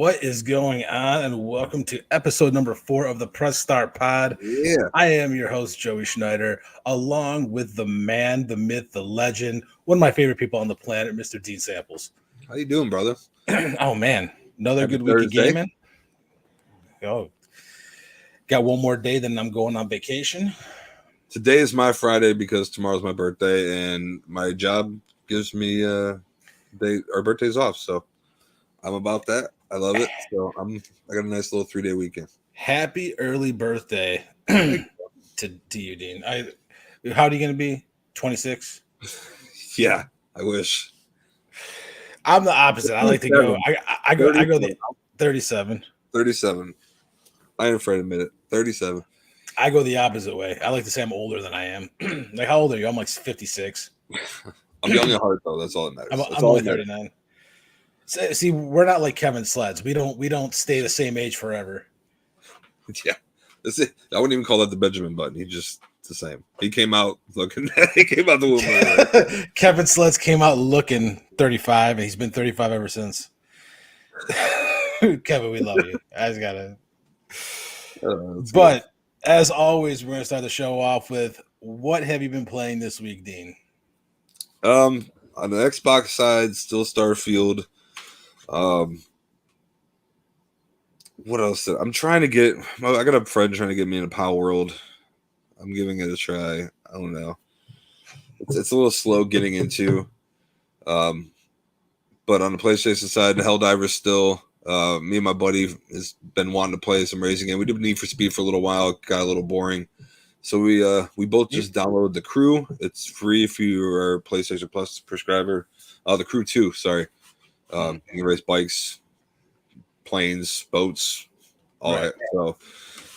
What is going on? And welcome to episode number 4 of the Press Start Pod. Yeah. I am your host, Joey Schneider, along with the man, the myth, the legend, one of my favorite people on the planet, Mr. Dean Samples. How you doing, brother? Oh, man. Another Happy good week of Thursday. gaming. Oh, got one more day, then I'm going on vacation. Today is my Friday because tomorrow's my birthday, and my job gives me our birthdays off. So I'm about that. I love it. So I got a nice little 3-day weekend. Happy early birthday to you, Dean. How old are you going to be? 26? Yeah, I wish. I'm the opposite. I like to go. I go the 37. 37. I ain't afraid to admit it. 37. I go the opposite way. I like to say I'm older than I am. Like, how old are you? I'm like 56. I'm young at heart, though. That's all that matters. I'm only 39. See, we're not like Kevin Sleds. We don't stay the same age forever. Yeah, that's it. I wouldn't even call that the Benjamin Button. He's just the same. He came out looking. He came out the womb. Right? Kevin Sleds came out looking 35, and he's been 35 ever since. Kevin, we love you. I just gotta. But as always, we're gonna start the show off with what have you been playing this week, Dean? On the Xbox side, still Starfield. What else? I'm trying to get. I got a friend trying to get me into Power World. I'm giving it a try. I don't know. It's a little slow getting into. But on the PlayStation side, the Helldivers still. Me and my buddy has been wanting to play some racing game. We did Need for Speed for a little while. Got a little boring. So we both just downloaded The Crew. It's free if you are a PlayStation Plus subscriber. The Crew 2, sorry. You can race bikes, planes, boats, all that. So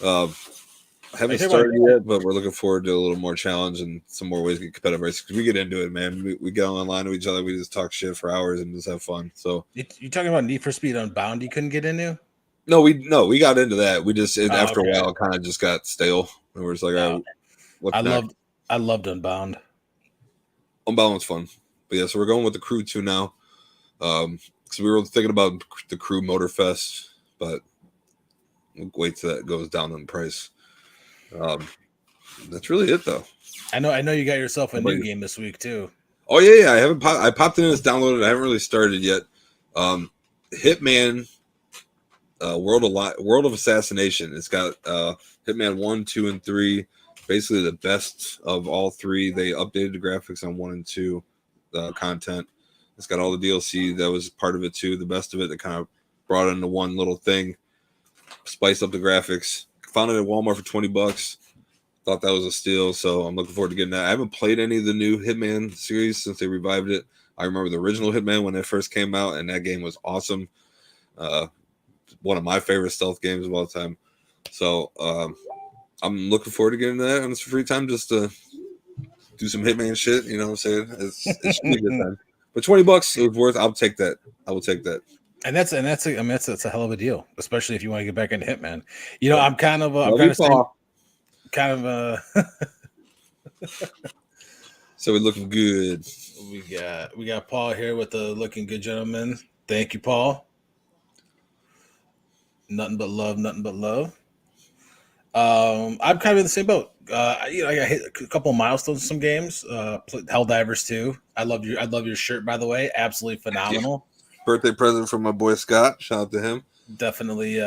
I haven't started yet, but we're looking forward to a little more challenge and some more ways to get competitive racing. Because we get into it, man. We get online with each other. We just talk shit for hours and just have fun. So you talking about Need for Speed Unbound you couldn't get into? No, we got into that. We just after a while kind of just got stale. And we're just like, I loved Unbound. Unbound was fun. But yeah, so we're going with The Crew 2 now. Because we were thinking about the Crew Motorfest, but we'll wait till that goes down in price. That's really it, though. I know you got yourself a new game this week too. Oh yeah. I popped in. It's downloaded. I haven't really started yet. Hitman. World of Assassination. It's got Hitman 1, 2, and 3. Basically the best of all 3. They updated the graphics on 1 and 2 content. It's got all the DLC that was part of it too. The best of it that kind of brought into one little thing, spiced up the graphics. Found it at Walmart for $20. Thought that was a steal, so I'm looking forward to getting that. I haven't played any of the new Hitman series since they revived it. I remember the original Hitman when it first came out, and that game was awesome. One of my favorite stealth games of all time. So I'm looking forward to getting that on some free time just to do some Hitman shit. You know what I'm saying? It should be a good time. But $20, it was worth. I'll take that. I will take that. And that's a hell of a deal, especially if you want to get back into Hitman. You know, I'm kind of So we're looking good. We got Paul here with the looking good gentleman. Thank you, Paul. Nothing but love. I'm kind of in the same boat. I hit a couple of milestones in some games. Helldivers 2. I love your shirt, by the way. Absolutely phenomenal. Birthday present from my boy Scott. Shout out to him. Definitely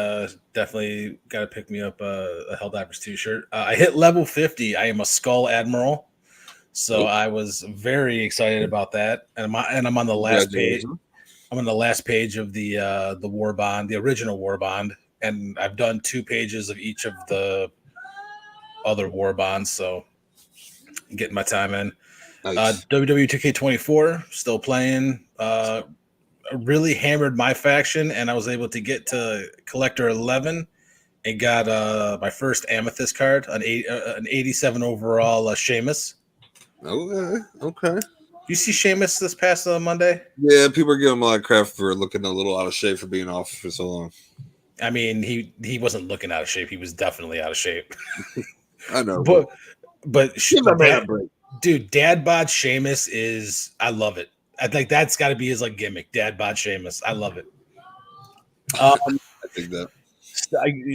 got to pick me up a Helldivers 2 shirt. I hit level 50. I am a Skull Admiral, so I was very excited about that. And I'm on the last page. I'm on the last page of the War Bond, the original War Bond, and I've done 2 pages of each of the other War Bonds, so I'm getting my time in. Nice. WWE 2K24 still playing. Really hammered my faction, and I was able to get to Collector 11 and got my first Amethyst card, an 87 overall Sheamus. Okay. You see Sheamus this past Monday? Yeah, people are giving him a lot of crap for looking a little out of shape for being off for so long. I mean, he wasn't looking out of shape. He was definitely out of shape. I know. But dude, Dad Bod Sheamus I love it. I think that's got to be his like gimmick, Dad Bod Sheamus. I love it. Um, I think that.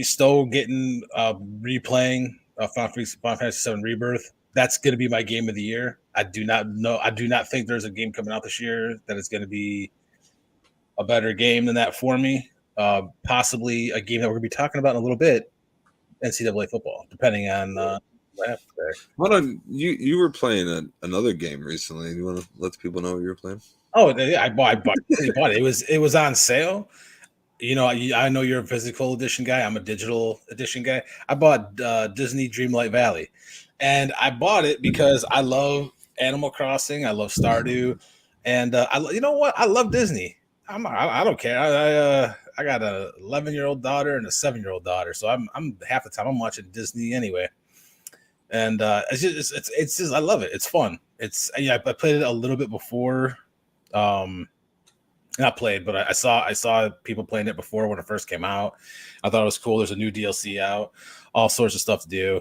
still getting replaying Final Fantasy VII Rebirth. That's going to be my game of the year. I do not know. I do not think there's a game coming out this year that is going to be a better game than that for me. Possibly a game that we're going to be talking about in a little bit, NCAA football, depending on what happens there. Hold on, you were playing another game recently. You want to let the people know what you were playing? Oh, I bought it. It was on sale. You know, I know you're a physical edition guy. I'm a digital edition guy. I bought Disney Dreamlight Valley, and I bought it because I love Animal Crossing. I love Stardew, and you know what? I love Disney. I don't care. I got a 11-year-old daughter and a 7-year-old daughter, so I'm half the time I'm watching Disney anyway. And it's just I love it. It's fun. It's yeah. I played it a little bit before. Not played, but I saw people playing it before when it first came out. I thought it was cool. There's a new DLC out, all sorts of stuff to do.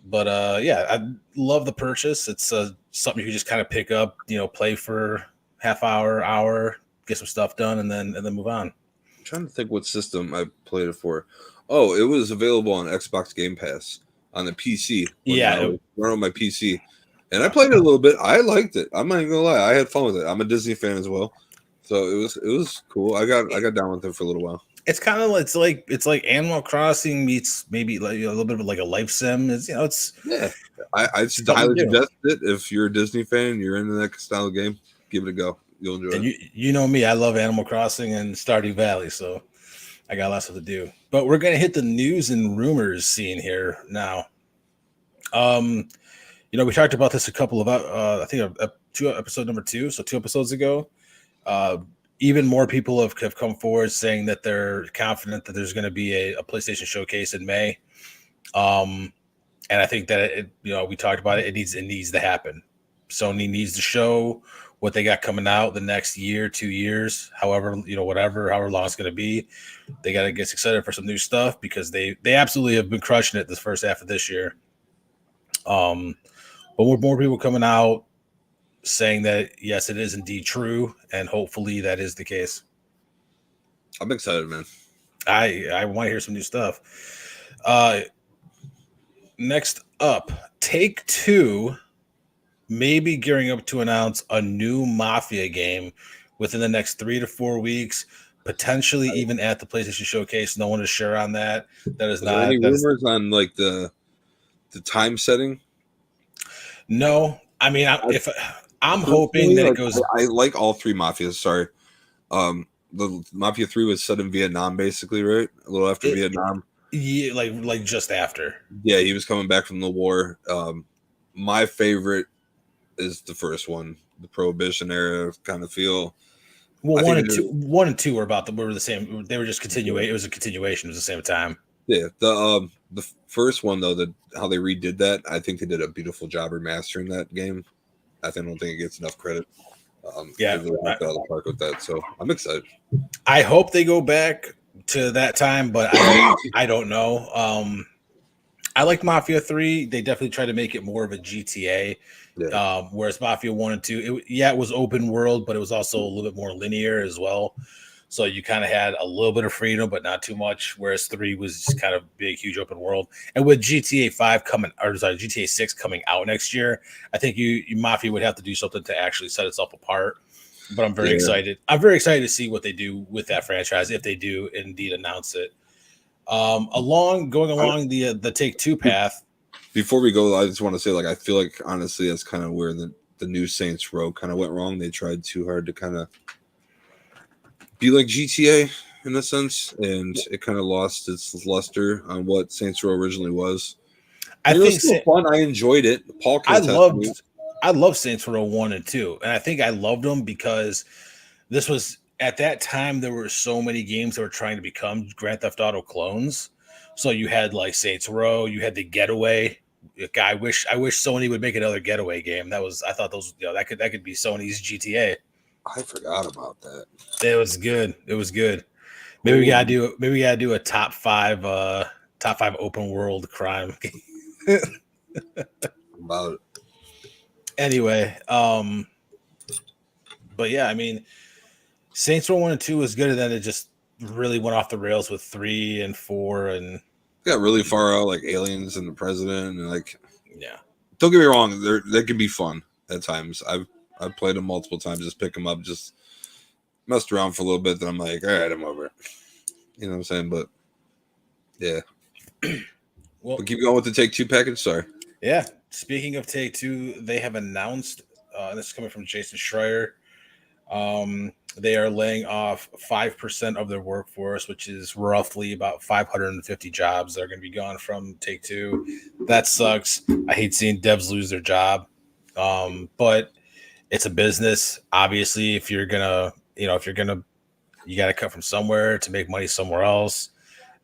But yeah, I love the purchase. It's something you can just kind of pick up, you know, play for half hour, get some stuff done, and then move on. I'm trying to think what system I played it for. Oh, it was available on Xbox Game Pass on the PC. Yeah, I was running on my PC, and I played it a little bit. I liked it. I'm not even gonna lie. I had fun with it. I'm a Disney fan as well, so it was cool. I got down with it for a little while. it's kind of it's like Animal Crossing meets maybe like a little bit of like a life sim. It's Yeah, I highly suggest it if you're a Disney fan, you're into that style of game. Give it a go. You'll enjoy and it. you know me, I love Animal Crossing and Stardew Valley, so I got lots to do. But we're gonna hit the news and rumors scene here now. You know, we talked about this a couple of I think episode number 2, so 2 episodes ago. Even more people have come forward saying that they're confident that there's going to be a PlayStation showcase in May. And I think that you know, we talked about it. It needs to happen. Sony needs to show what they got coming out the next year, 2 years, however, you know, however long it's going to be. They got to get excited for some new stuff because they absolutely have been crushing it this first half of this year. But with more people coming out saying that yes, it is indeed true, and hopefully that is the case. I'm excited, man. I want to hear some new stuff. Next up, Take-Two may be gearing up to announce a new Mafia game within the next 3 to 4 weeks, potentially even at the PlayStation Showcase. No one is sure on that. That is not any rumors on like the time setting. No, I mean, I'm hoping that it goes. I like all 3 Mafias. Sorry, the Mafia 3 was set in Vietnam, basically, right? A little after Vietnam. Yeah, like just after. Yeah, he was coming back from the war. My favorite is the first one, the Prohibition era kind of feel. Well, one and two were the same. They were just continuation. It was a continuation. It was the same time. Yeah, the first one though, how they redid that, I think they did a beautiful job remastering that game. I don't think it gets enough credit. Yeah, they really out of the park with that. So I'm excited. I hope they go back to that time, but I don't know. I like Mafia 3. They definitely tried to make it more of a GTA. Yeah. Whereas Mafia 1 and 2, it was open world, but it was also a little bit more linear as well. So you kind of had a little bit of freedom, but not too much. Whereas 3 was just kind of big, huge open world. And with GTA 6 coming out next year, I think you Mafia would have to do something to actually set itself apart. But I'm very excited. I'm very excited to see what they do with that franchise if they do indeed announce it. Going along the Take-Two path. Before we go, I just want to say, like, I feel like honestly that's kind of where the new Saints Row kind of went wrong. They tried too hard to kind of be like GTA in a sense, and it kind of lost its luster on what Saints Row originally was. It was still fun. I enjoyed it. I loved Saints Row 1 and 2, and I think I loved them because this was at that time there were so many games that were trying to become Grand Theft Auto clones. So you had like Saints Row, you had the Getaway. I wish Sony would make another Getaway game. I thought those, you know, that could be Sony's GTA. I forgot about that. It was good. Maybe we gotta do a top 5 open world crime game. About it. Anyway, but yeah, I mean, Saints Row 1 and 2 was good, and then it just really went off the rails with 3 and 4, and got really far out, like aliens and the president, and like, yeah. don't get me wrong, they can be fun at times. I've played them multiple times, just pick them up, just messed around for a little bit. Then I'm like, all right, I'm over it. You know what I'm saying? But yeah, Well, but keep going with the Take-Two package. Sorry. yeah. Speaking of Take-Two, they have announced, and this is coming from Jason Schreier. They are laying off 5% of their workforce, which is roughly about 550 jobs that are going to be gone from Take-Two. That sucks. I hate seeing devs lose their job, but it's a business. Obviously, if you're gonna, you got to cut from somewhere to make money somewhere else.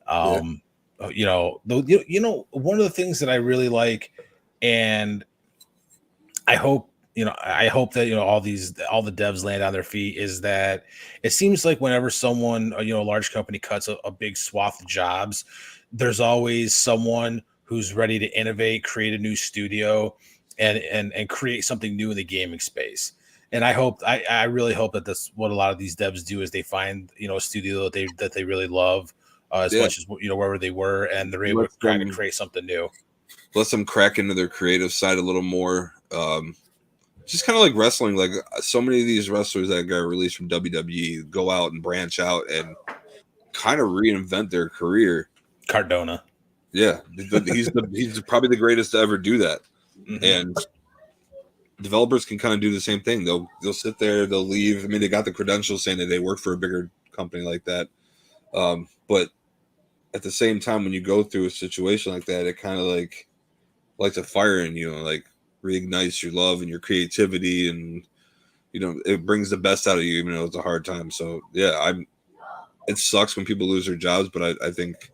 Yeah. One of the things that I really like, and I hope that all the devs land on their feet, is that it seems like whenever someone, a large company cuts a big swath of jobs, there's always someone who's ready to innovate, create a new studio, and create something new in the gaming space. And I really hope that that's what a lot of these devs do, is they find a studio that they really love, as Yeah. much as wherever they were, and they're able to kind of create something new. Let them crack into their creative side a little more. Just kind of like wrestling, like so many of these wrestlers that got released from WWE go out and branch out and kind of reinvent their career. Cardona. Yeah, he's probably the greatest to ever do that. Mm-hmm. And developers can kind of do the same thing. They'll sit there, they'll leave. I mean, they got the credentials saying that they work for a bigger company like that. But at the same time, when you go through a situation like that, it kind of like lights a fire in you and like reignites your love and your creativity, and it brings the best out of you, even though it's a hard time. So yeah, it sucks when people lose their jobs, but I think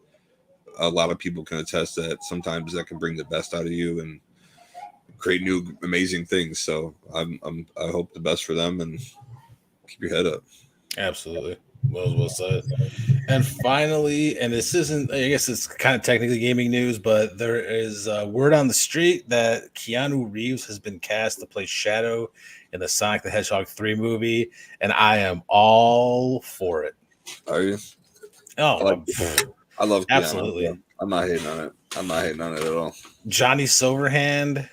a lot of people can attest that sometimes that can bring the best out of you and create new amazing things. So I hope the best for them, and keep your head up. Absolutely. Well said. And finally, and this isn't, I guess it's kind of technically gaming news, but there is word on the street that Keanu Reeves has been cast to play Shadow in the Sonic the Hedgehog 3 movie, and I am all for it. Are you? Oh, I love Keanu. absolutely. I'm not hating on it. I'm not hating on it at all. Johnny Silverhand.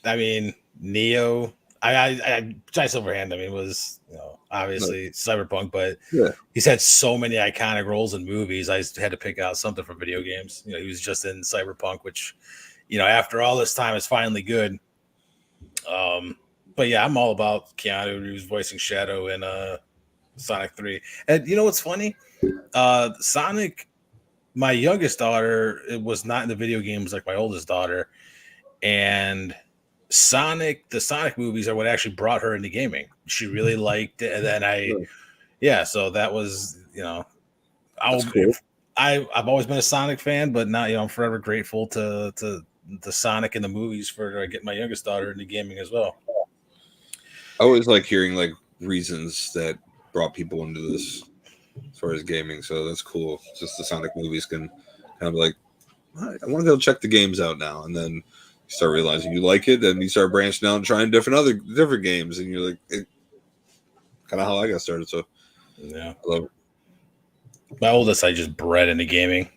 I mean, Neo. Johnny Silverhand, I mean, was obviously Cyberpunk, but he's had so many iconic roles in movies. I had to pick out something from video games. He was just in Cyberpunk, which, after all this time, is finally good. But yeah, I'm all about Keanu Reeves voicing Shadow in Sonic 3. And you know what's funny? Sonic, my youngest daughter, it was not in the video games like my oldest daughter, and the Sonic movies are what actually brought her into gaming. She really liked it, and then so that was Cool. I've always been a Sonic fan, but now I'm forever grateful to the Sonic in the movies for getting my youngest daughter into gaming as well. I always like hearing like reasons that brought people into this as far as gaming, so that's cool. Just the Sonic movies can kind of like, I want to go check the games out now, and then you start realizing you like it, and you start branching out and trying different games, and you're like, kind of how I got started. So yeah, I love it. My oldest, I just bred into gaming.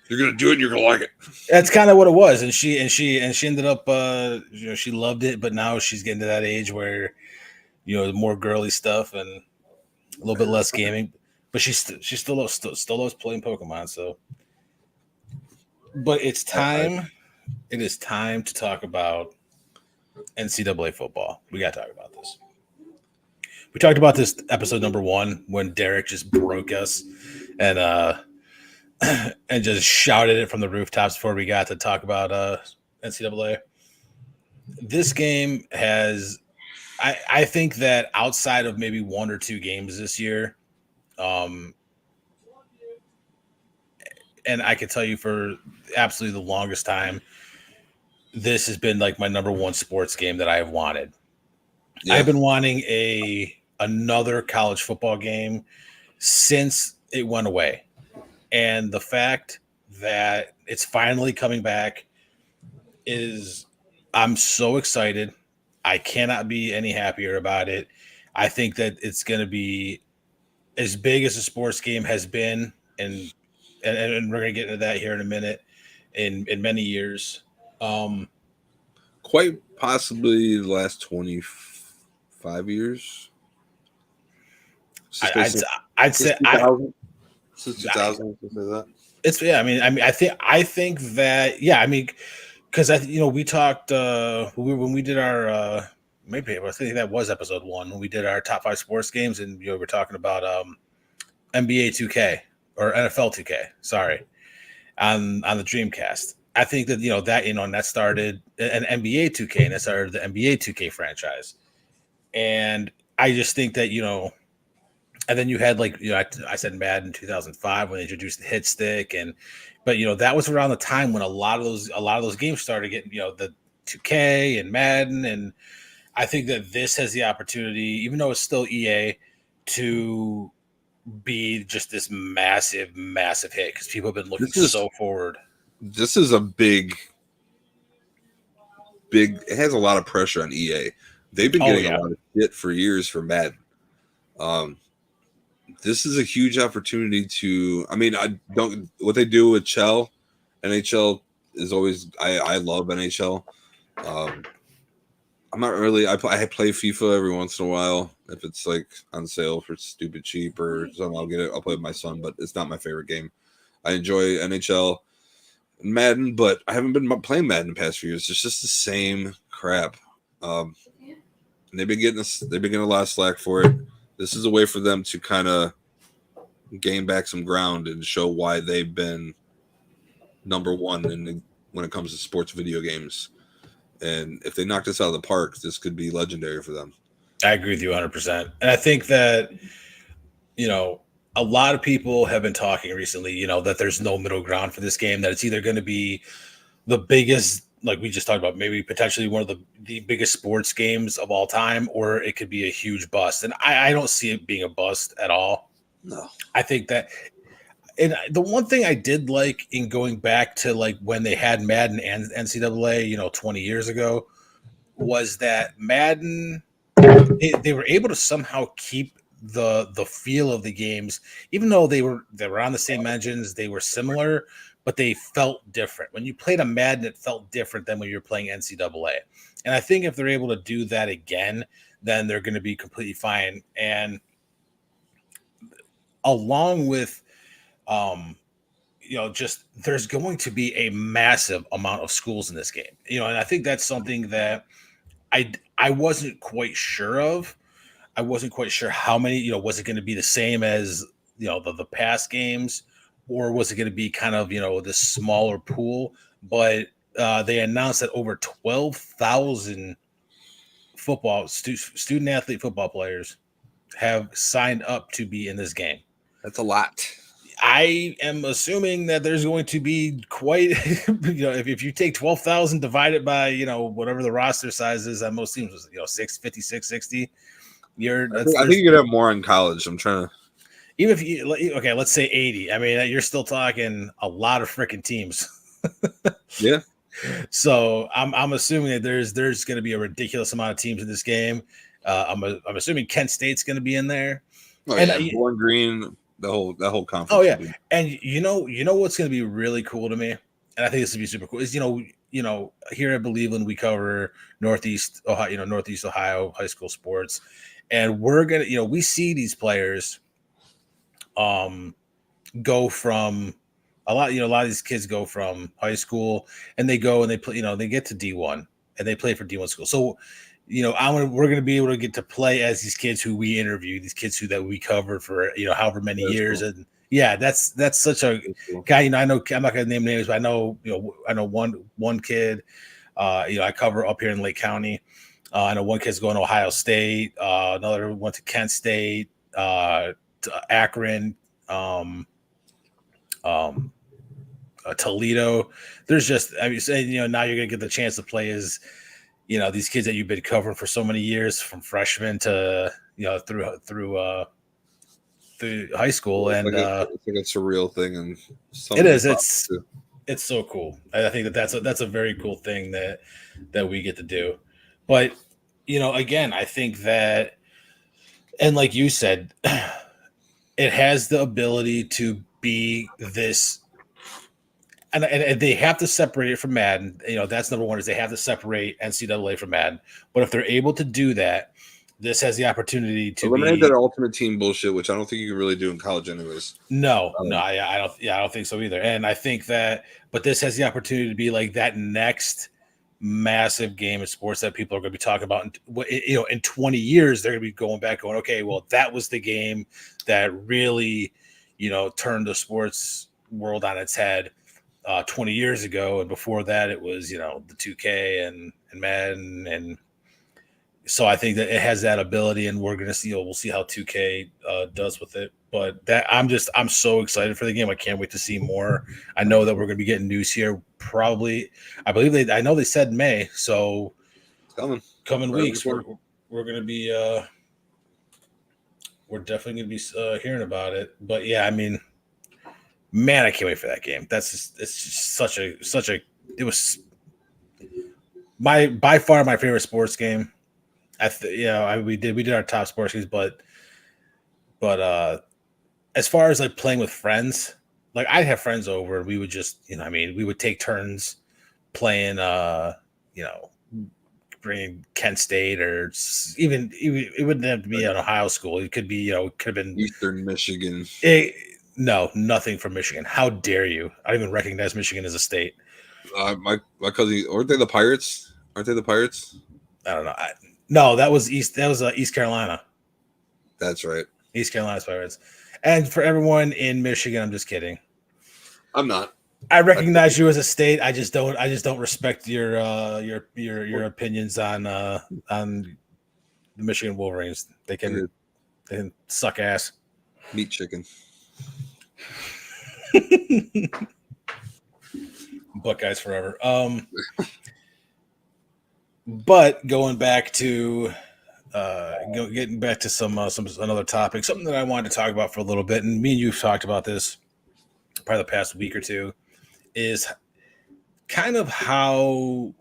You're gonna do it, and you're gonna like it. That's kind of what it was, and she ended up, she loved it, but now she's getting to that age where, more girly stuff and a little bit less gaming. But she still loves playing Pokemon. So, but it's time. It is time to talk about NCAA football. We got to talk about this. We talked about this episode number 1 when Derek just broke us and and just shouted it from the rooftops before we got to talk about NCAA. This game has, I think that outside of maybe 1 or 2 games this year, and I can tell you for absolutely the longest time, this has been like my number 1 sports game that I have wanted. Yeah. I've been wanting another college football game since it went away. And the fact that it's finally coming back I'm so excited. I cannot be any happier about it. I think that it's going to be as big as a sports game has been, and we're gonna get into that here in a minute, in many years. Um, Quite possibly the last 25 years. I, Since I'd basically I'd since say 2000, since I 2000, something like that. it's yeah. I think that yeah. I mean, because we talked when we did our maybe I think that was episode 1 when we did our top 5 sports games, and we're talking about NBA 2K or NFL 2K. Sorry, on the Dreamcast. I think that and that started an NBA 2K, and that started the NBA 2K franchise. And I just think that and then you had I said Madden 2005 when they introduced the hit stick, but that was around the time when a lot of those games started getting the 2K and Madden, and I think that this has the opportunity, even though it's still EA, to be just this massive, massive hit because people have been looking This is so forward. this is a big. It has a lot of pressure on EA. They've been Oh getting a yeah, lot of shit for years for Madden. Um, this is a huge opportunity to. I mean, I don't what they do with NHL is always. I love NHL. Um, I'm not really. I play FIFA every once in a while if it's like on sale for stupid cheap or something. I'll get it. I'll play with my son, but it's not my favorite game. I enjoy NHL and Madden, but I haven't been playing Madden the past few years. It's just the same crap. Um, and they've been getting us. They've been getting a lot of slack for it. This is a way for them to kind of gain back some ground and show why they've been number one when it comes to sports video games. And if they knock this out of the park, this could be legendary for them. I agree with you 100%. And I think that you know a lot of people have been talking recently, that there's no middle ground for this game. That it's either going to be the biggest, like we just talked about, maybe potentially one of the biggest sports games of all time, or it could be a huge bust. And I don't see it being a bust at all. No. I think that, and the one thing I did like in going back to like when they had Madden and NCAA, 20 years ago, was that Madden, they were able to somehow keep the feel of the games, even though they were on the same engines, they were similar, but they felt different. When you played a Madden, it felt different than when you were playing NCAA. And I think if they're able to do that again, then they're going to be completely fine. And along with just there's going to be a massive amount of schools in this game. And I think that's something that I wasn't quite sure of. I wasn't quite sure how many, was it going to be the same as, the past games, or was it going to be kind of, this smaller pool? But they announced that over 12,000 student athlete football players have signed up to be in this game. That's a lot. I am assuming that there's going to be quite, if you take 12,000 divided by, whatever the roster size is on most teams, 656, 60. I think you could have more in college. I'm trying to. Even if okay, let's say 80. I mean, you're still talking a lot of freaking teams. Yeah. So I'm assuming that there's going to be a ridiculous amount of teams in this game. I'm assuming Kent State's going to be in there. Oh, And yeah. Bowling Green, that whole conference. Oh yeah, and what's going to be really cool to me, and I think this would be super cool is here at Believeland we cover Northeast Ohio high school sports, and we're gonna we see these players go from a lot of these kids go from high school and they go and they play they get to D1 and they play for D1 school. So we're going to be able to get to play as these kids who we interview, these kids that we covered for however many years. Cool. And yeah, that's such a cool guy. I know I'm not going to name names, but I know one kid. I cover up here in Lake County. I know one kid's going to Ohio State. Another went to Kent State, to Akron, Toledo. There's just now you're going to get the chance to play as these kids that you've been covering for so many years, from freshman to through high school. And it's like a surreal thing, and it is. It's so cool. I think that's a very cool thing that we get to do. But again, I think that, and like you said, it has the ability to be this, and they have to separate it from Madden. That's number one, is they have to separate NCAA from Madden. But if they're able to do that, this has the opportunity to Eliminate that be. ultimate team bullshit, which I don't think you can really do in college, anyways. No, I don't. Yeah, I don't think so either. And I think that, but this has the opportunity to be like that next massive game of sports that people are going to be talking about. In 20 years, they're going to be going back, going, okay, well, that was the game that really, turned the sports world on its head 20 years ago. And before that, it was, the 2K and Madden. And so I think that it has that ability, and we're going to see, we'll see how 2K does with it. But I'm so excited for the game. I can't wait to see more. I know that we're going to be getting news here probably. I know they said May. So coming weeks, we're going to be, we're definitely going to be hearing about it. But yeah, I mean, man, I can't wait for that game. It's just such a, it was by far my favorite sports game. We did our top sports games, but as far as like playing with friends, like I'd have friends over and we would just, we would take turns playing, bringing Kent State, or even it wouldn't have to be an Ohio school. It could be, could have been Eastern Michigan. No, nothing from Michigan. How dare you? I don't even recognize Michigan as a state. My cousin, aren't they the Pirates? Aren't they the Pirates? I don't know. No, that was East Carolina. That's right. East Carolina's Pirates. And for everyone in Michigan, I'm just kidding. I'm not. I recognize you as a state. I just don't respect your opinions on the Michigan Wolverines. They can suck ass. Meat chicken. Buckeyes forever. But going back to getting back to some another topic, something that I wanted to talk about for a little bit, and me and you've talked about this probably the past week or two, is kind of how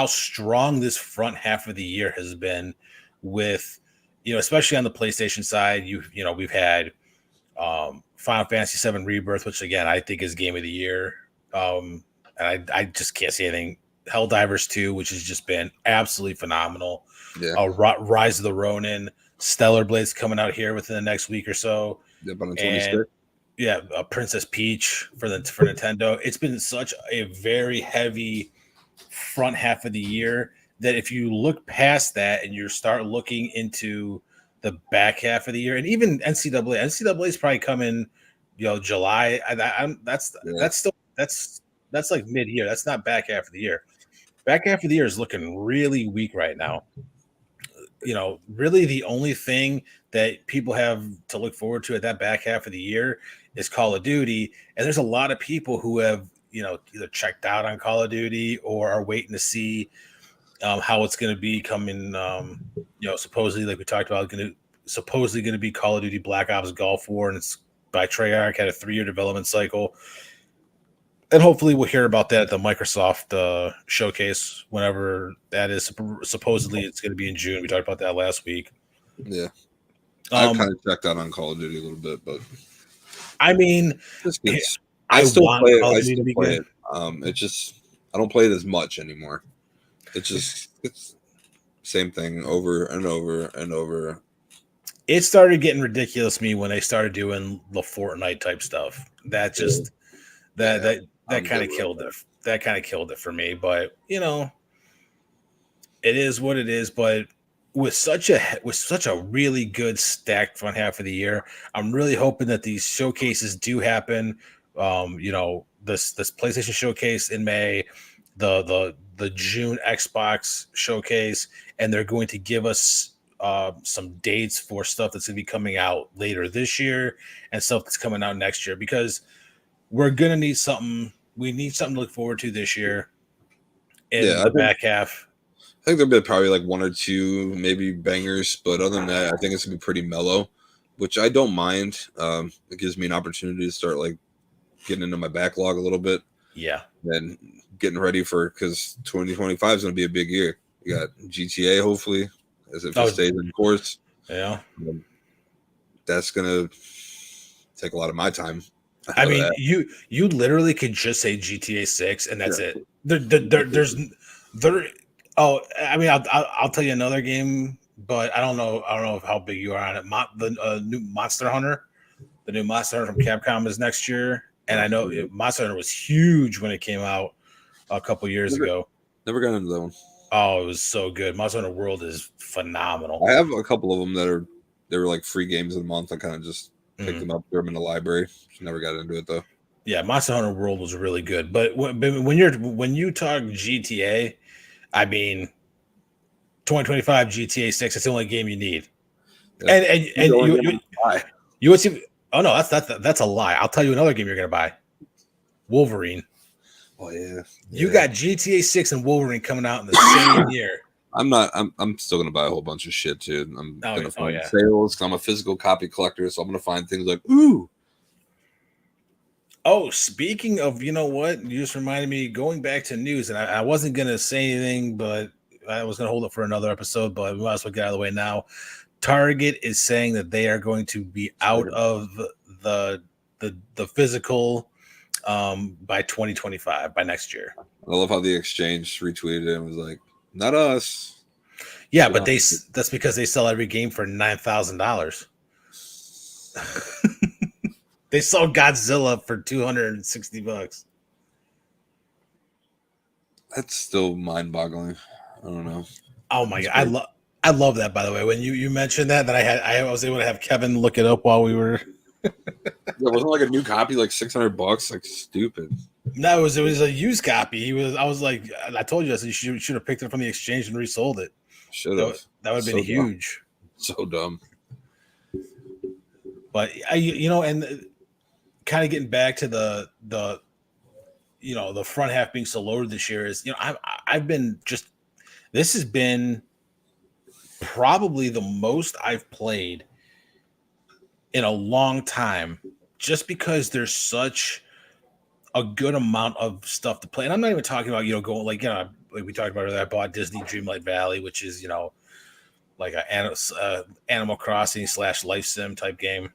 strong this front half of the year has been with, especially on the PlayStation side. We've had Final Fantasy VII Rebirth, which again I think is game of the year. And I just can't see anything. Helldivers 2, which has just been absolutely phenomenal. Yeah. Rise of the Ronin, Stellar Blade's coming out here within the next week or so. Yep, on the 26th. Yeah, Princess Peach for Nintendo. It's been such a very heavy front half of the year that if you look past that and you start looking into the back half of the year, and even NCAA is probably coming, July. That's like mid-year. That's not back half of the year. Back half of the year is looking really weak right now. Really the only thing that people have to look forward to at that back half of the year is Call of Duty. And there's a lot of people who have, either checked out on Call of Duty or are waiting to see how it's going to be coming. Supposedly, like we talked about, supposedly going to be Call of Duty Black Ops Gulf War, and it's by Treyarch, had a 3-year development cycle. And hopefully we'll hear about that at the Microsoft showcase, whenever that is. Supposedly it's going to be in June. We talked about that last week. Yeah. I kind of checked out on Call of Duty a little bit, but I mean, I still play it. It's just I don't play it as much anymore. It's same thing over and over and over. It started getting ridiculous to me when they started doing the Fortnite type stuff. That just that kind of killed it. That kind of killed it for me. But it is what it is. But with such a really good stacked front half of the year, I'm really hoping that these showcases do happen. This PlayStation showcase in May, the June Xbox showcase, and they're going to give us some dates for stuff that's going to be coming out later this year and stuff that's coming out next year, because we're going to need something. We need something to look forward to this year in the back half. I think there'll be probably like one or two maybe bangers, but other than that, I think it's going to be pretty mellow, which I don't mind. It gives me an opportunity to start like getting into my backlog a little bit. Yeah. And getting ready because 2025 is going to be a big year. You got GTA, hopefully, as if it stays in course. Yeah. That's going to take a lot of my time. I mean, you literally could just say GTA 6 and that's it. There's there. Oh, I mean, I'll tell you another game, but I don't know how big you are on it. The new Monster Hunter, the new Monster Hunter from Capcom is next year, and I know Monster Hunter was huge when it came out a couple years ago. Never got into that one. Oh, it was so good. Monster Hunter World is phenomenal. I have a couple of them they were like free games of the month. I kind of just picked them up, threw them in the library. Just never got into it though. Yeah, Monster Hunter World was really good, but when you talk GTA, I mean, 2025 GTA 6. It's the only game you need. Yeah. And you would see. Oh no, that's a lie. I'll tell you another game you're gonna buy. Wolverine. Oh yeah. You got GTA 6 and Wolverine coming out in the same year. I'm still gonna buy a whole bunch of shit too. I'm gonna find sales. I'm a physical copy collector, so I'm gonna find things like ooh. Oh, speaking of, you know what? You just reminded me, going back to news, and I wasn't gonna say anything, but I was gonna hold it for another episode, but we might as well get out of the way now. Target is saying that they are going to be out of the physical by 2025, by next year. I love how the Exchange retweeted it and was like, "Not us." Yeah, but that's because they sell every game for $9,000. They sold Godzilla for $260. That's still mind-boggling. I don't know. Oh my god, I love that. By the way, when you mentioned that I was able to have Kevin look it up while we were. There wasn't like a new copy, like $600, like stupid. No, it was a used copy. I was like, I told you, I said you should have picked it from the Exchange and resold it. Should have. That would have been huge. So dumb. But and kind of getting back to the the front half being so loaded this year is, I've been just, this has been probably the most I've played in a long time, just because there's such a good amount of stuff to play. And I'm not even talking about, going like we talked about earlier, I bought Disney Dreamlight Valley, which is, like a Animal Crossing / Life Sim type game.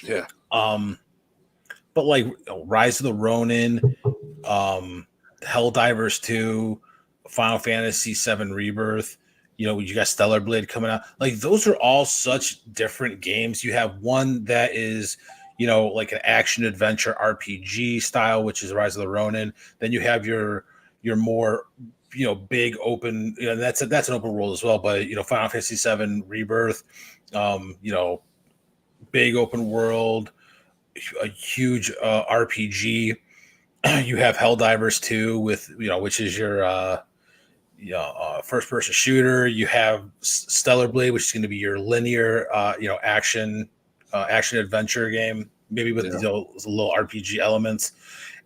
Yeah. But like Rise of the Ronin, Helldivers 2, Final Fantasy 7 Rebirth, you got Stellar Blade coming out. Like, those are all such different games. You have one that is, like an action adventure RPG style, which is Rise of the Ronin. Then you have your more, big open, that's an open world as well. But, Final Fantasy 7 Rebirth, big open world, a huge RPG. You have Helldivers 2 with, which is your first person shooter. You have Stellar Blade, which is going to be your linear action adventure game, maybe with these little RPG elements.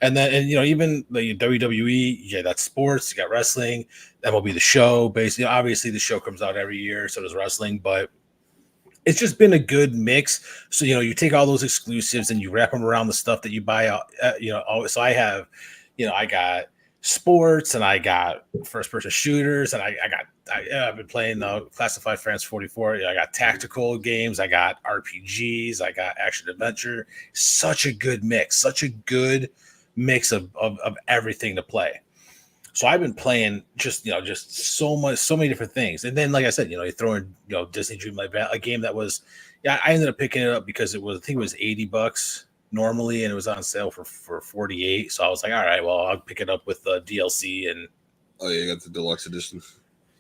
And then even the WWE, that's sports, you got wrestling, MLB The Show, basically. Obviously the show comes out every year, so does wrestling, but it's just been a good mix. So, you take all those exclusives and you wrap them around the stuff that you buy out, so I have, I got sports and I got first person shooters, and I've been playing the Classified France 44. I got tactical games, I got RPGs, I got action adventure. Such a good mix of everything to play. So I've been playing just so many different things. And then, like I said, you throw in, Disney Dreamlight Valley, a game that was, I ended up picking it up because I think it was $80 normally, and it was on sale for 48. So I was like, all right, well, I'll pick it up with the DLC. And oh yeah, you got the deluxe edition.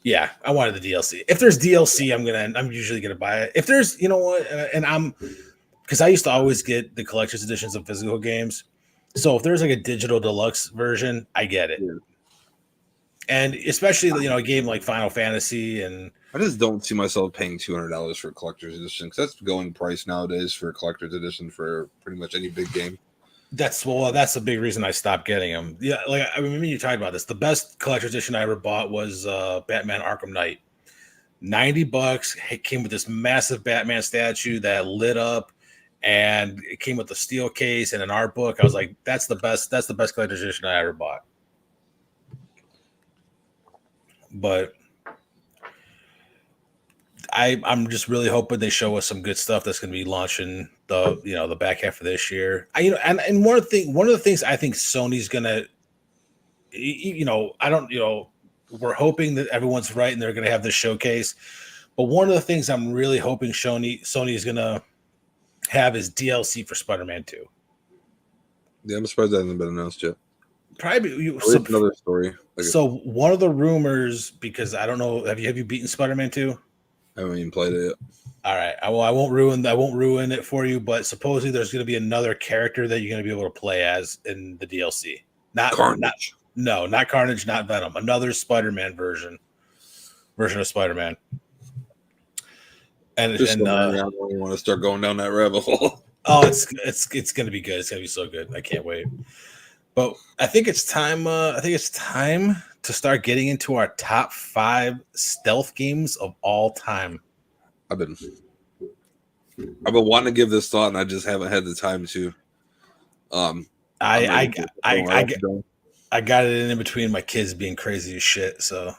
Yeah, I wanted the DLC. If there's DLC, I'm usually gonna buy it. If there's, and because I used to always get the collector's editions of physical games. So if there's like a digital deluxe version, I get it. Yeah. And especially, a game like Final Fantasy, and I just don't see myself paying $200 for a collector's edition, because that's going price nowadays for a collector's edition for pretty much any big game. That's the big reason I stopped getting them. Yeah, like I mean, you talked about this. The best collector's edition I ever bought was Batman Arkham Knight. $90. It came with this massive Batman statue that lit up, and it came with a steel case and an art book. I was like, that's the best collector's edition I ever bought. But I'm just really hoping they show us some good stuff that's going to be launching the back half of this year. And one of the things I think Sony's gonna, I don't, we're hoping that everyone's right and they're gonna have this showcase. But one of the things I'm really hoping Sony is gonna have is DLC for Spider-Man 2. Yeah, I'm surprised that hasn't been announced yet. Probably Another story. So one of the rumors, because I don't know, have you beaten Spider-Man 2? I haven't even played it yet. All right, I won't ruin it for you, but supposedly there's going to be another character that you're going to be able to play as in the DLC. Not Carnage. Not Carnage, not Venom. Another Spider-Man version of Spider-Man. And I don't want to start going down that rabbit hole. Oh, it's going to be good. It's going to be so good. I can't wait. But I think it's time. To start getting into our top 5 stealth games of all time. I've been wanting to give this thought, and I just haven't had the time to. I got it in between my kids being crazy as shit. So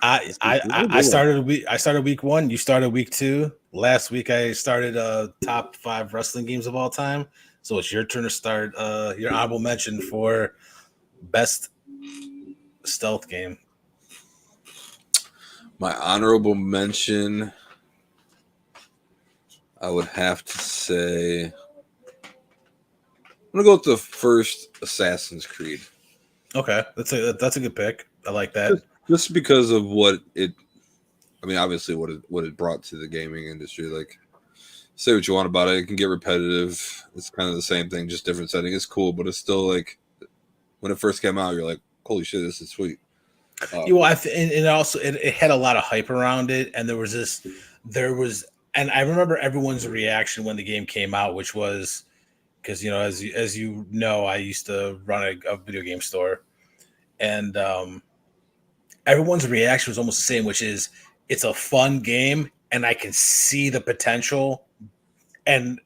I started week 1. You started week 2. Last week I started top 5 wrestling games of all time. So it's your turn to start your honorable mention for best stealth game. My honorable mention, I would have to say, I'm gonna go with the first Assassin's Creed. Okay, that's a good pick. I like that. Just because of what it, obviously what it brought to the gaming industry. Like, say what you want about it, it can get repetitive. It's kind of the same thing, just different setting. It's cool, but it's still like when it first came out, you're like, holy shit, this is sweet. And also it had a lot of hype around it, and there was, and I remember everyone's reaction when the game came out, which was because as you know, I used to run a video game store, and everyone's reaction was almost the same, which is it's a fun game, and I can see the potential, and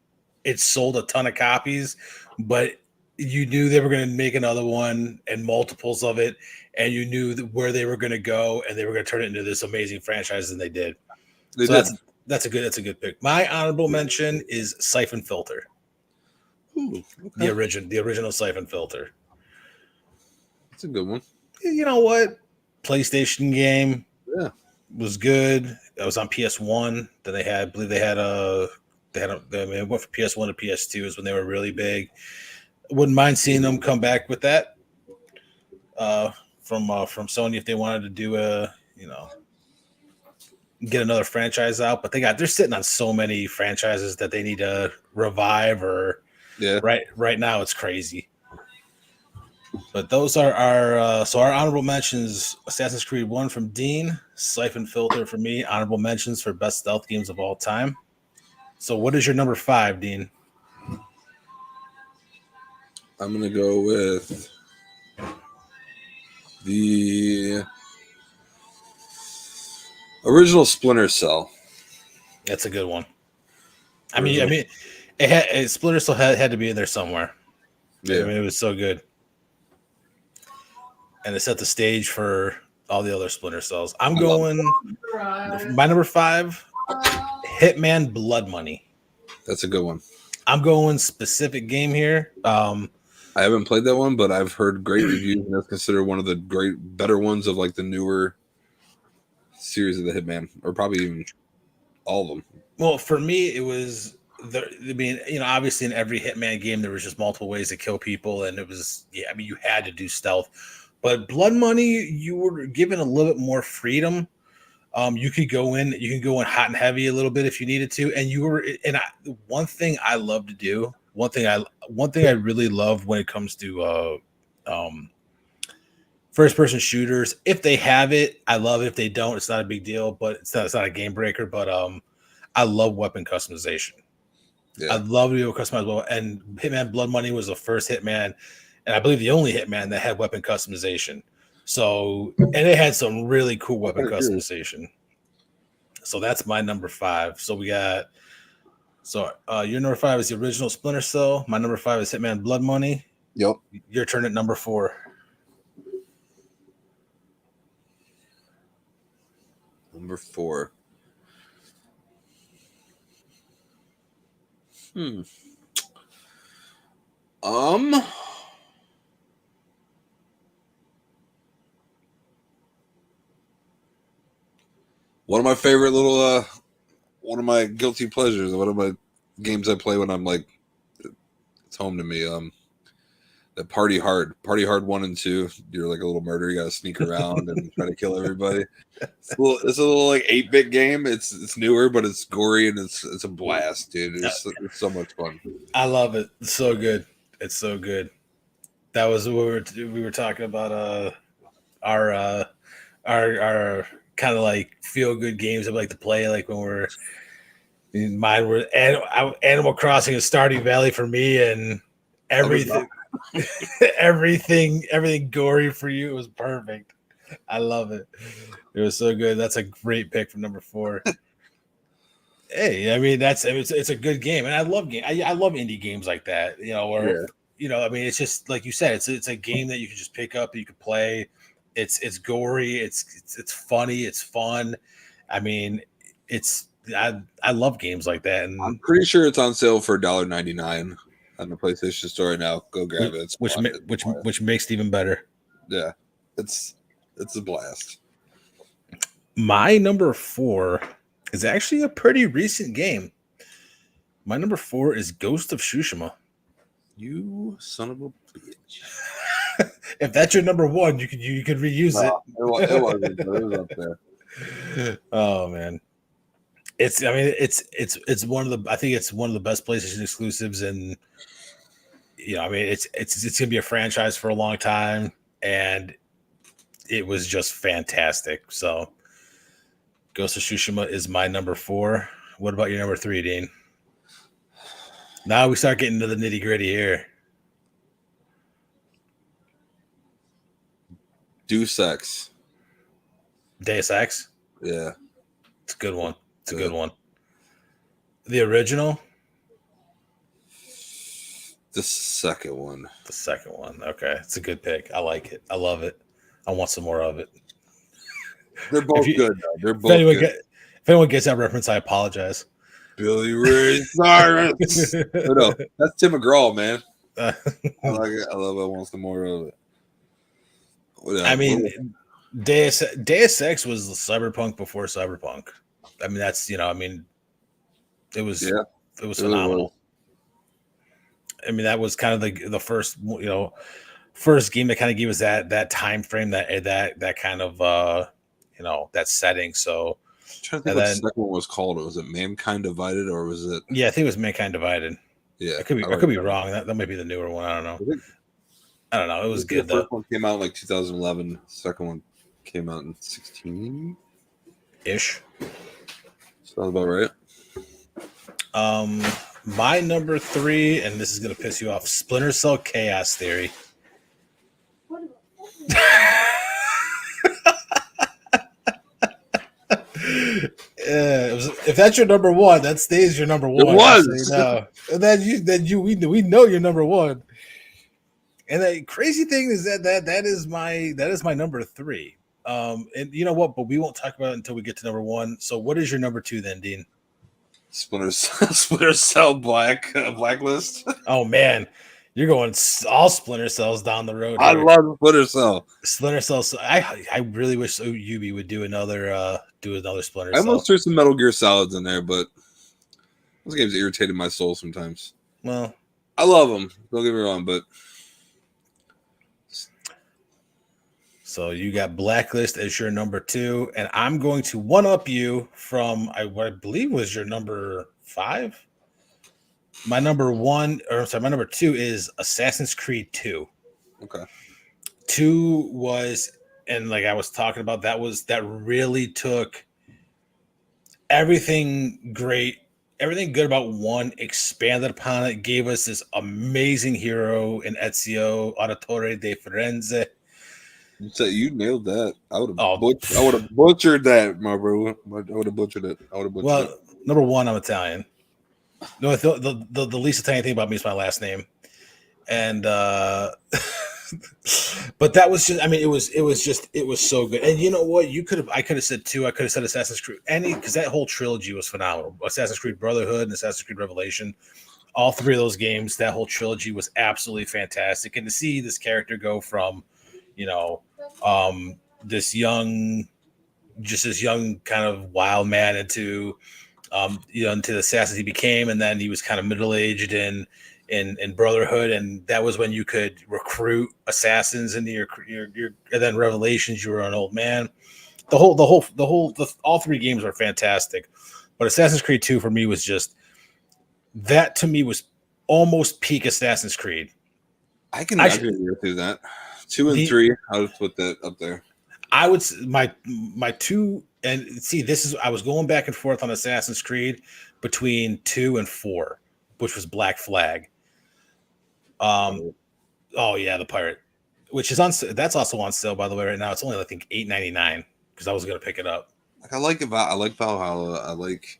it sold a ton of copies, but you knew they were going to make another one and multiples of it, and you knew where they were going to go, and they were going to turn it into this amazing franchise, and they did. That's a good pick. My honorable mention is Siphon Filter. Ooh, okay. The original Siphon Filter. That's a good one. You know what? PlayStation game. Yeah, was good. It was on PS1. Then they had it went from PS1 to PS2 is when they were really big. Wouldn't mind seeing them come back with that from Sony if they wanted to do get another franchise out. But they're sitting on so many franchises that they need to revive right now it's crazy. But those are our honorable mentions: Assassin's Creed 1 from Dean, Siphon Filter for me. Honorable mentions for best stealth games of all time. So, what is your number 5, Dean? I'm gonna go with the original Splinter Cell. That's a good one. Splinter Cell had to be in there somewhere. Yeah, it was so good. And it set the stage for all the other Splinter Cells. I'm going my number 5, Hitman Blood Money. That's a good one. I'm going specific game here. I haven't played that one, but I've heard great reviews, and that's considered one of the better ones of like the newer series of the Hitman, or probably even all of them. Well, for me, it was obviously in every Hitman game there was just multiple ways to kill people, and it was you had to do stealth. But Blood Money, you were given a little bit more freedom. You can go in hot and heavy a little bit if you needed to, and one thing I love to do, one thing I really love when it comes to first person shooters, if they have it, I love it. If they don't, it's not a big deal, but it's not a game breaker. But I love weapon customization. Yeah. I love to be able to customize well. And Hitman Blood Money was the first Hitman, and I believe the only Hitman that had weapon customization. So, and it had some really cool weapon customization. So that's my number 5. So we got, your number 5 is the original Splinter Cell. My number 5 is Hitman Blood Money. Yep. Your turn at number 4. Number 4. Hmm. One of my favorite little one of my guilty pleasures, one of my games I play when I'm like it's home to me. The Party Hard 1 and 2. You're like a little murderer. You got to sneak around and try to kill everybody. It's a little like 8-bit game. It's newer, but it's gory and it's a blast, dude. It's so much fun. I love it. It's so good. It's so good. That was what we were talking about. Our kind of like feel good games I like to play. Like when mine were Animal Crossing and Stardew Valley for me, and everything. everything gory for you. It was perfect. I love it. It was so good. That's a great pick for number 4. Hey, I mean it's a good game, and I love I love indie games like that. I mean it's just like you said, it's a game that you can just pick up, you can play. It's gory, it's funny, it's fun. I mean, I love games like that, and I'm pretty sure it's on sale for $1.99 on the PlayStation Store right now. Go grab it. Which makes it even better. Yeah, it's a blast. My number 4 is actually a pretty recent game. My number 4 is Ghost of Tsushima. You son of a bitch! If that's your number 1, you could reuse it. It was up there. Oh man, it's one of the I think it's one of the best PlayStation exclusives, and I mean it's gonna be a franchise for a long time, and it was just fantastic. So Ghost of Tsushima is my number 4. What about your number 3, Dean? Now we start getting to the nitty gritty here. Deus Ex. Deus Ex? Yeah. It's a good one. It's a good one. The original? The second one. The second one. Okay. It's a good pick. I like it. I love it. I want some more of it. They're both good, though. They're both good. If anyone gets that reference, I apologize. Billy Ray Cyrus. No, that's Tim McGraw, man. I like it. I love it. I want some more of it. I mean, Deus Ex was Cyberpunk before Cyberpunk. I mean, that's it was phenomenal. I mean, that was kind of the first first game that kind of gave us that time frame, that kind of that setting. So I'm trying to think what the second one was called. Was it Mankind Divided, or was it? Yeah, I think it was Mankind Divided. Yeah, I could be wrong. That might be the newer one. I don't know. I don't know. It was good though. The first one came out in like 2011. The second one came out in 16 ish. Sounds about right. My number 3, and this is gonna piss you off, Splinter Cell Chaos Theory. If that's your number 1, that stays your number 1. It was. And then we know you're number 1. And the crazy thing is that is my number 3. And you know what? But we won't talk about it until we get to number 1. So what is your number 2 then, Dean? Splinter Cell Blacklist. Oh man, you're going all Splinter Cells down the road. I love Splinter Cell. Splinter Cell. I really wish Ubi would do another Splinter Cell. I almost threw some Metal Gear Solids in there, but those games irritated my soul sometimes. Well, I love them. Don't get me wrong, but. So you got Blacklist as your number 2, and I'm going to one-up you from what I believe was your number 5. My number 2 is Assassin's Creed 2. Okay. 2 was, and like I was talking about, that really took everything great, everything good about 1, expanded upon it, gave us this amazing hero in Ezio Auditore de Firenze. You nailed that. I would have butchered that, my bro. I would have butchered it. Well, number 1, I'm Italian. No, the least Italian thing about me is my last name, and but that was just. I mean, it was so good. And you know what? I could have said 2. I could have said Assassin's Creed, because that whole trilogy was phenomenal. Assassin's Creed Brotherhood and Assassin's Creed Revelation, all three of those games, that whole trilogy was absolutely fantastic. And to see this character go from, you know, this young, just this young kind of wild man into, into the assassin he became, and then he was kind of middle aged in Brotherhood, and that was when you could recruit assassins into your and then Revelations, you were an old man. All three games are fantastic, but Assassin's Creed 2 for me was just that. To me, was almost peak Assassin's Creed. I can agree with that. 2 and 3, I would put that up there. I would my two, and see, this is, I was going back and forth on Assassin's Creed between 2 and 4, which was Black Flag. Oh yeah, the pirate, which is on, that's also on sale by the way right now. It's only I think $8.99 because I was gonna pick it up. Like I like Valhalla. I like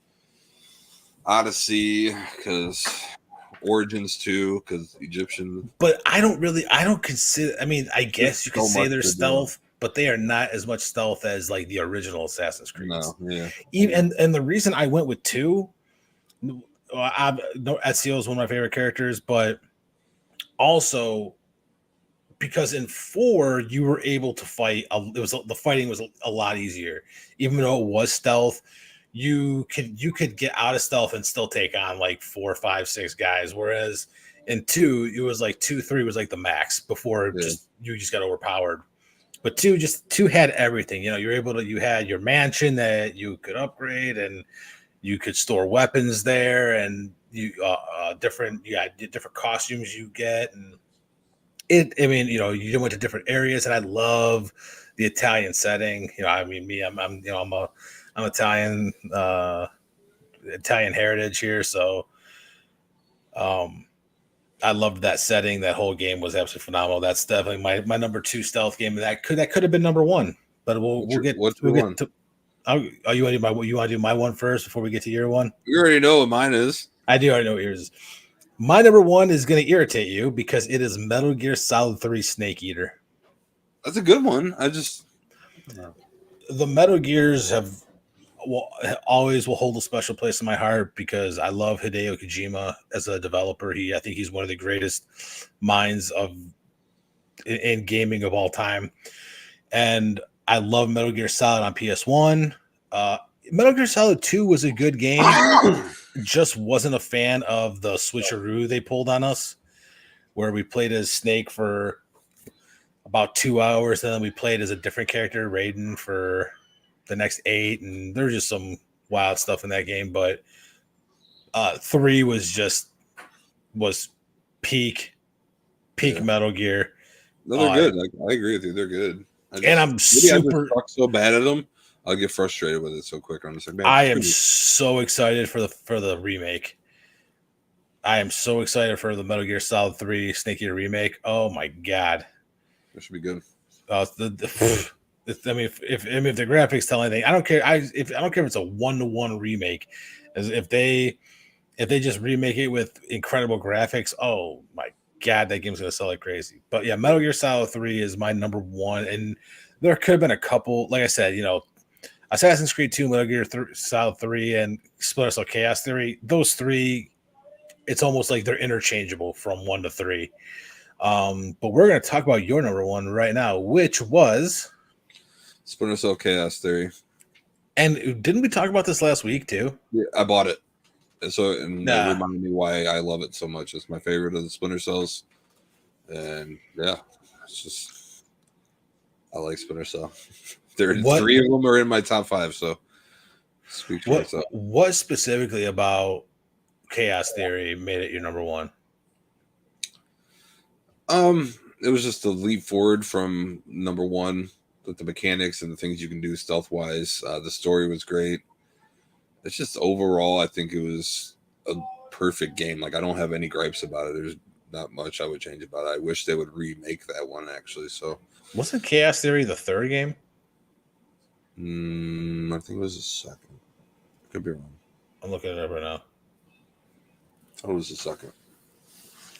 Odyssey because Origins too, because Egyptian. But I don't consider. I mean, I guess you could say they're stealth, but they are not as much stealth as like the original Assassin's Creed. No, yeah. Even and the reason I went with 2, Ezio is one of my favorite characters, but also because in 4 you were able to fight. The fighting was a lot easier, even though it was stealth. You could get out of stealth and still take on like 4, 5, 6 guys, whereas in 2 it was like 2, 3 was like the max before you just got overpowered. But 2 had everything. You had your mansion that you could upgrade, and you could store weapons there, and you got different costumes you get, and you went to different areas, and I love the Italian setting. I'm Italian, Italian heritage here, so I loved that setting. That whole game was absolutely phenomenal. That's definitely my number 2 stealth game. That could have been number 1, but we'll get to. You want to do my one first before we get to your one? You already know what mine is. I do already know what yours is. My number 1 is going to irritate you because it is Metal Gear Solid 3 Snake Eater. That's a good one. The Metal Gears always will hold a special place in my heart because I love Hideo Kojima as a developer. I think he's one of the greatest minds in gaming of all time, and I love Metal Gear Solid on PS1. Metal Gear Solid 2 was a good game. Just wasn't a fan of the switcheroo they pulled on us, where we played as Snake for about 2 hours, and then we played as a different character, Raiden, for the next 8, and there's just some wild stuff in that game. But 3 was peak Metal Gear. No, they're good. I agree with you. They're good. I'm super so bad at them. I'll get frustrated with it so quick. I'm just like, man, I am so excited for the remake. I am so excited for the Metal Gear Solid 3 Snake Eater remake. Oh my god, that should be good. I mean, if the graphics tell anything, I don't care. I don't care if it's a 1-to-1 remake. As if they just remake it with incredible graphics. Oh my god, that game's gonna sell like crazy. But yeah, Metal Gear Solid 3 is my number 1, and there could have been a couple. Like I said, Assassin's Creed 2, Metal Gear Solid 3, and Splinter Cell Chaos Theory. Those 3, it's almost like they're interchangeable from 1 to 3. But we're gonna talk about your number 1 right now, which was Splinter Cell Chaos Theory. And didn't we talk about this last week too? Yeah, I bought it. And that reminded me why I love it so much. It's my favorite of the Splinter Cells. And yeah, it's just, I like Splinter Cell. 3 of them are in my top 5. So speak for yourself. What specifically about Chaos Theory made it your number 1? It was just a leap forward from number 1 with the mechanics and the things you can do stealth wise. The story was great. It's just overall, I think it was a perfect game. Like, I don't have any gripes about it. There's not much I would change about it. I wish they would remake that one, actually. So, wasn't Chaos Theory the 3rd game? I think it was the 2nd. Could be wrong. I'm looking it up right now. I thought it was the 2nd.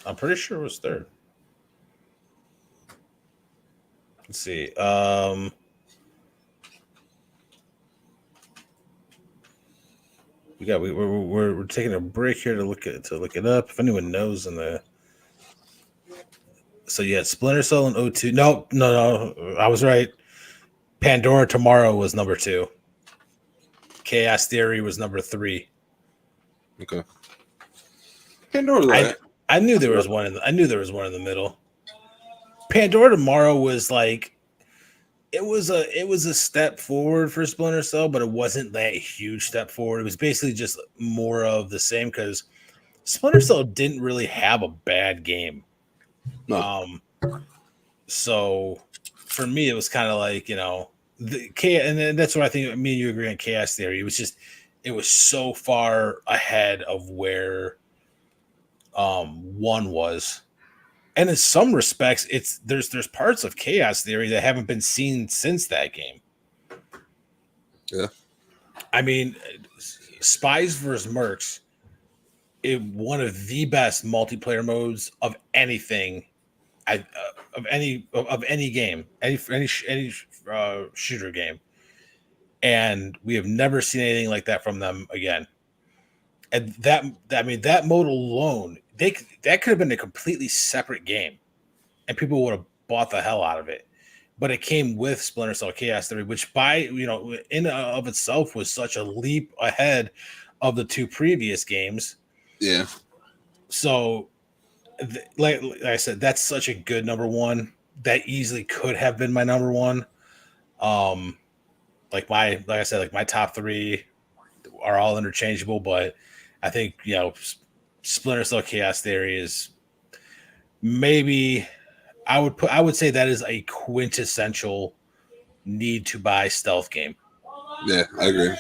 I'm pretty sure it was 3rd. Let's see. we're taking a break here to look it up. If anyone knows in the so yeah, Splinter Cell and O2. No, I was right. Pandora Tomorrow was number 2. Chaos Theory was number 3. Okay. Pandora's right. I knew there was one in the middle. Pandora Tomorrow was like it was a step forward for Splinter Cell, but it wasn't that huge step forward. It was basically just more of the same because Splinter Cell didn't really have a bad game. No. So for me, it was kind of like, and that's what I think. Me and you agree on Chaos Theory. It was so far ahead of where 1 was. And in some respects, there's parts of Chaos Theory that haven't been seen since that game. Yeah. I mean, Spies vs. Mercs is one of the best multiplayer modes of anything, of any game, any shooter game, and we have never seen anything like that from them again. And that mode alone, that could have been a completely separate game, and people would have bought the hell out of it. But it came with Splinter Cell Chaos Theory, which in and of itself was such a leap ahead of the 2 previous games. Yeah. So, like I said, that's such a good number 1. That easily could have been my number 1. Like I said, my top 3 are all interchangeable, but I think Splinter Cell Chaos Theory is maybe I would say that is a quintessential need to buy stealth game. Yeah, I agree.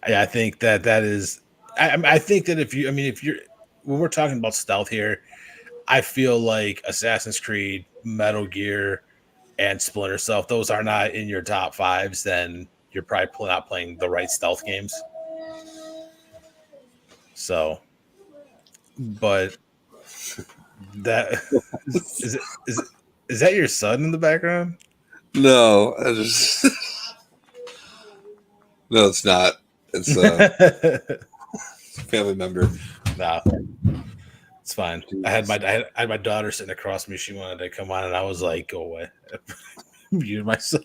I think that is. I think that if you're when we're talking about stealth here, I feel like Assassin's Creed, Metal Gear, and Splinter Cell, if those are not in your top 5s, then you're probably not playing the right stealth games. So, but that is that your son in the background? No, no, it's not. It's a family member. Nah, it's fine. I had my daughter sitting across from me. She wanted to come on, and I was like, "Go away." Muted myself.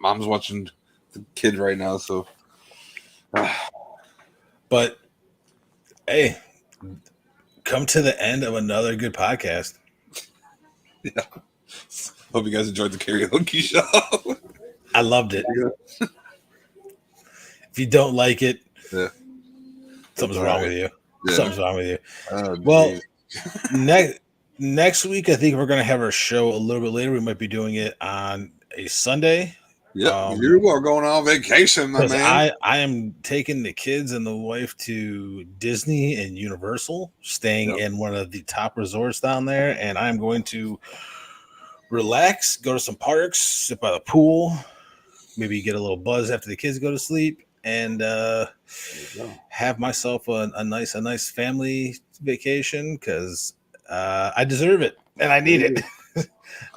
Mom's watching the kid right now, so. But hey, come to the end of another good podcast. Yeah. Hope you guys enjoyed the karaoke show. I loved it. Yeah. If you don't like it, something's wrong with you. Yeah. Something's wrong with you. Oh, well, next week, I think we're going to have our show a little bit later. We might be doing it on a Sunday. Yeah, you are going on vacation, my man. I am taking the kids and the wife to Disney and Universal, staying in one of the top resorts down there, and I'm going to relax, go to some parks, sit by the pool, maybe get a little buzz after the kids go to sleep, and have myself a nice family vacation because I deserve it and I need it.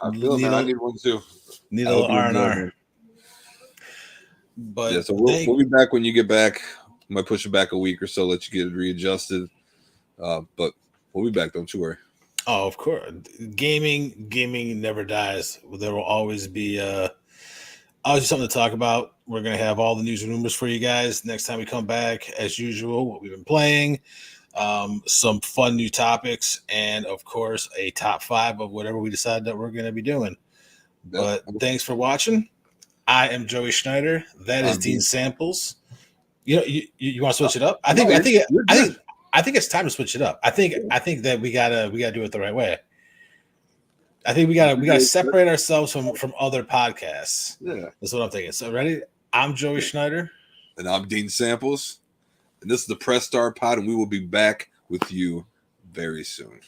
I feel I need one too. Need a little R&R. But yeah, so we'll be back when you get back. I might push it back a week or so, let you get readjusted. But we'll be back, don't you worry. Oh, of course. Gaming never dies. There will always be something to talk about. We're gonna have all the news and rumors for you guys next time we come back, as usual. What we've been playing, some fun new topics, and of course a top 5 of whatever we decide that we're gonna be doing. But thanks for watching. I am Joey Schneider. That is Dean Samples. You want to switch it up? I think it's time to switch it up. I think that we gotta do it the right way. I think we gotta separate ourselves from other podcasts. Yeah, that's what I'm thinking. So ready? I'm Joey Schneider, and I'm Dean Samples, and this is the Press Start Pod, and we will be back with you very soon.